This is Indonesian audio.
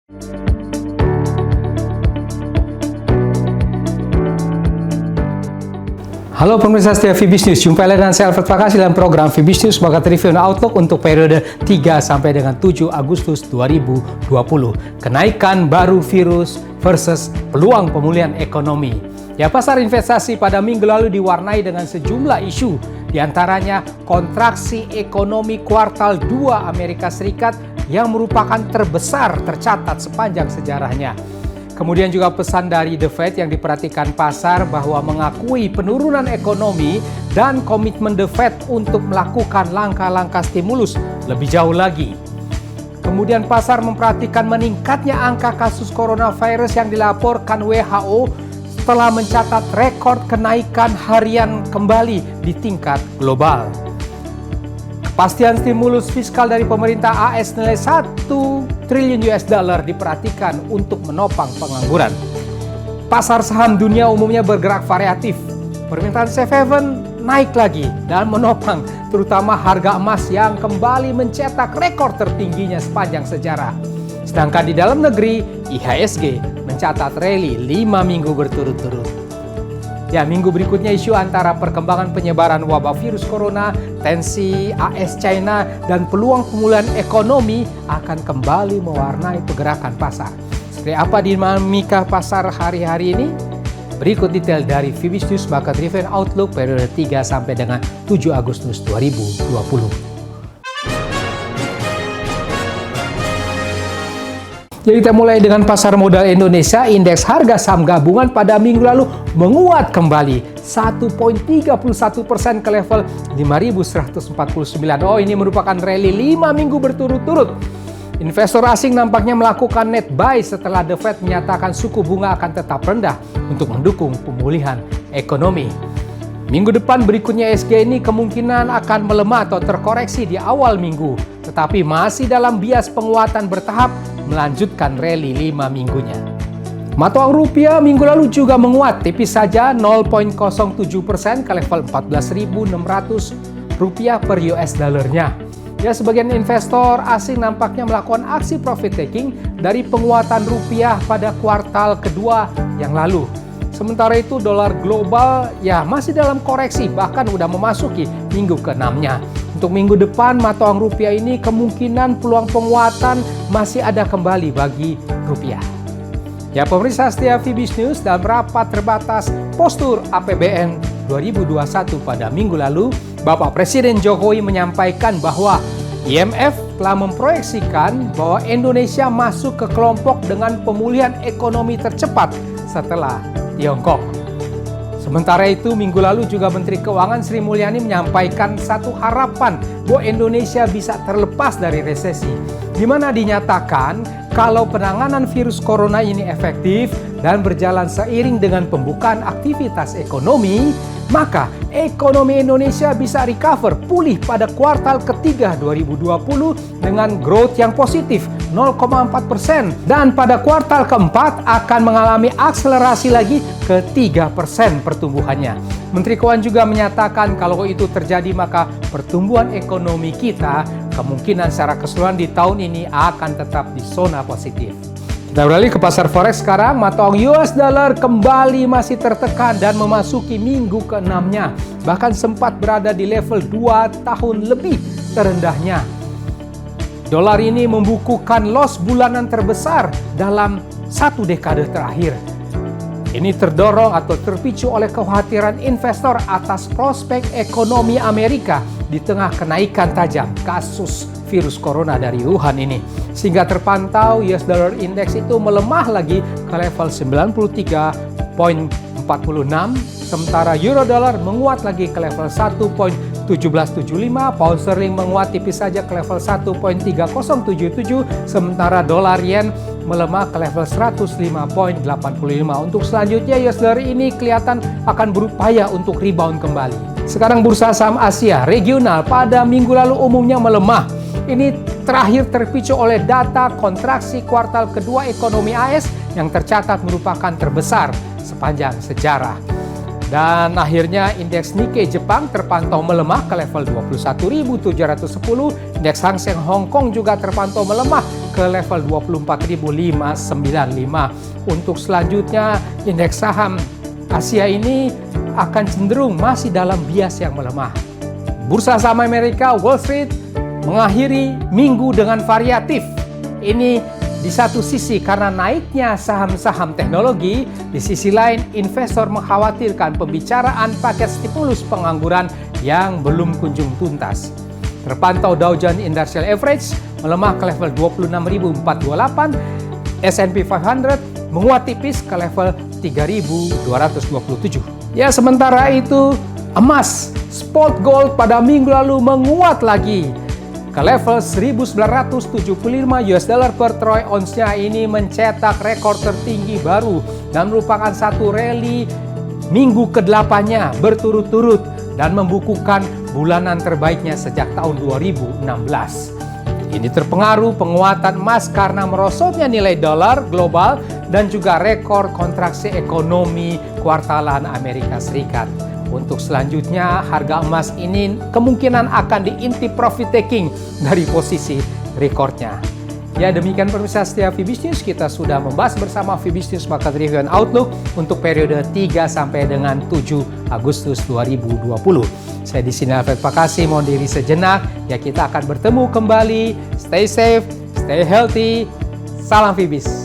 Halo pemirsa setia VBIS News, jumpa lagi dengan saya Alfred Fakasi dalam program VBIS News sebagai review dan outlook untuk periode 3 sampai dengan 7 Agustus 2020. Kenaikan baru virus versus peluang pemulihan ekonomi. Ya, pasar investasi pada minggu lalu diwarnai dengan sejumlah isu, diantaranya kontraksi ekonomi kuartal 2 Amerika Serikat yang merupakan terbesar tercatat sepanjang sejarahnya. Kemudian juga pesan dari The Fed yang diperhatikan pasar bahwa mengakui penurunan ekonomi dan komitmen The Fed untuk melakukan langkah-langkah stimulus lebih jauh lagi. Kemudian pasar memperhatikan meningkatnya angka kasus coronavirus yang dilaporkan WHO setelah mencatat rekor kenaikan harian kembali di tingkat global. Kepastian stimulus fiskal dari pemerintah AS nilai 1 triliun US dollar diperhatikan untuk menopang pengangguran. Pasar saham dunia umumnya bergerak variatif. Permintaan safe haven naik lagi dan menopang terutama harga emas yang kembali mencetak rekor tertingginya sepanjang sejarah. Sedangkan di dalam negeri, IHSG mencatat rally 5 minggu berturut-turut. Ya, minggu berikutnya isu antara perkembangan penyebaran wabah virus corona, tensi AS-China, dan peluang pemulihan ekonomi akan kembali mewarnai pergerakan pasar. Seperti apa dinamika pasar hari-hari ini? Berikut detail dari VBIS News Market Review Outlook periode 3 sampai dengan 7 Agustus 2020. Jadi kita mulai dengan pasar modal Indonesia. Indeks harga saham gabungan pada minggu lalu menguat kembali 1,31% ke level 5.149. Oh, ini merupakan rally 5 minggu berturut-turut. Investor asing nampaknya melakukan net buy setelah The Fed menyatakan suku bunga akan tetap rendah untuk mendukung pemulihan ekonomi. Minggu depan berikutnya IHSG ini kemungkinan akan melemah atau terkoreksi di awal minggu, tetapi masih dalam bias penguatan bertahap melanjutkan rally 5 minggunya. Mata uang rupiah minggu lalu juga menguat tipis saja 0,07% ke level 14.600 rupiah per US dollarnya. Ya, sebagian investor asing nampaknya melakukan aksi profit taking dari penguatan rupiah pada kuartal kedua yang lalu. Sementara itu dolar global ya masih dalam koreksi, bahkan udah memasuki minggu ke-6-nya. Untuk minggu depan mata uang rupiah ini kemungkinan peluang penguatan masih ada kembali bagi rupiah. Ya, pemirsa setia VBIS News, dalam rapat terbatas postur APBN 2021 pada minggu lalu, Bapak Presiden Jokowi menyampaikan bahwa IMF telah memproyeksikan bahwa Indonesia masuk ke kelompok dengan pemulihan ekonomi tercepat setelah Tiongkok. Sementara itu, minggu lalu juga Menteri Keuangan Sri Mulyani menyampaikan satu harapan bahwa Indonesia bisa terlepas dari resesi, di mana dinyatakan kalau penanganan virus corona ini efektif dan berjalan seiring dengan pembukaan aktivitas ekonomi, maka ekonomi Indonesia bisa recover pulih pada kuartal ketiga 2020 dengan growth yang positif 0,4% dan pada kuartal keempat akan mengalami akselerasi lagi ke 3% pertumbuhannya. Menteri Keuangan juga menyatakan kalau itu terjadi maka pertumbuhan ekonomi kita kemungkinan secara keseluruhan di tahun ini akan tetap di zona positif. Kita beralih ke pasar forex sekarang. Mata uang US dollar kembali masih tertekan dan memasuki minggu ke-6-nya. Bahkan sempat berada di level 2 tahun lebih terendahnya. Dolar ini membukukan loss bulanan terbesar dalam 1 dekade terakhir. Ini terdorong atau terpicu oleh kekhawatiran investor atas prospek ekonomi Amerika di tengah kenaikan tajam kasus virus corona dari Wuhan ini. Sehingga terpantau US dollar index itu melemah lagi ke level 93.46, sementara euro dollar menguat lagi ke level 1.1775, pound sterling menguat tipis saja ke level 1.3077, sementara dolar yen melemah ke level 105.85. Untuk selanjutnya US dollar ini kelihatan akan berupaya untuk rebound kembali. Sekarang bursa saham Asia regional pada minggu lalu umumnya melemah. Ini terakhir terpicu oleh data kontraksi kuartal kedua ekonomi AS yang tercatat merupakan terbesar sepanjang sejarah. Dan akhirnya indeks Nikkei Jepang terpantau melemah ke level 21.710, indeks Hang Seng Hong Kong juga terpantau melemah ke level 24.595. Untuk selanjutnya, indeks saham Asia ini akan cenderung masih dalam bias yang melemah. Bursa saham Amerika, Wall Street, mengakhiri minggu dengan variatif. Ini di satu sisi karena naiknya saham-saham teknologi, di sisi lain investor mengkhawatirkan pembicaraan paket stimulus pengangguran yang belum kunjung tuntas. Terpantau Dow Jones Industrial Average melemah ke level 26.428, S&P 500 menguat tipis ke level 3.227. Ya, sementara itu emas spot gold pada minggu lalu menguat lagi ke level 1.975 US dollar per troy ounce-nya. Ini mencetak rekor tertinggi baru dan merupakan satu rally minggu ke-8-nya berturut-turut dan membukukan bulanan terbaiknya sejak tahun 2016. Ini terpengaruh penguatan emas karena merosotnya nilai dolar global dan juga rekor kontraksi ekonomi kuartalan Amerika Serikat. Untuk selanjutnya, harga emas ini kemungkinan akan diintip profit taking dari posisi rekornya. Ya, demikian pemirsa setia Fibis News, kita sudah membahas bersama Fibis News Market Review and Outlook untuk periode 3 sampai dengan 7 Agustus 2020. Saya di sini Alfred Pakasi, mohon diri sejenak. Ya, kita akan bertemu kembali. Stay safe, stay healthy. Salam Fibis.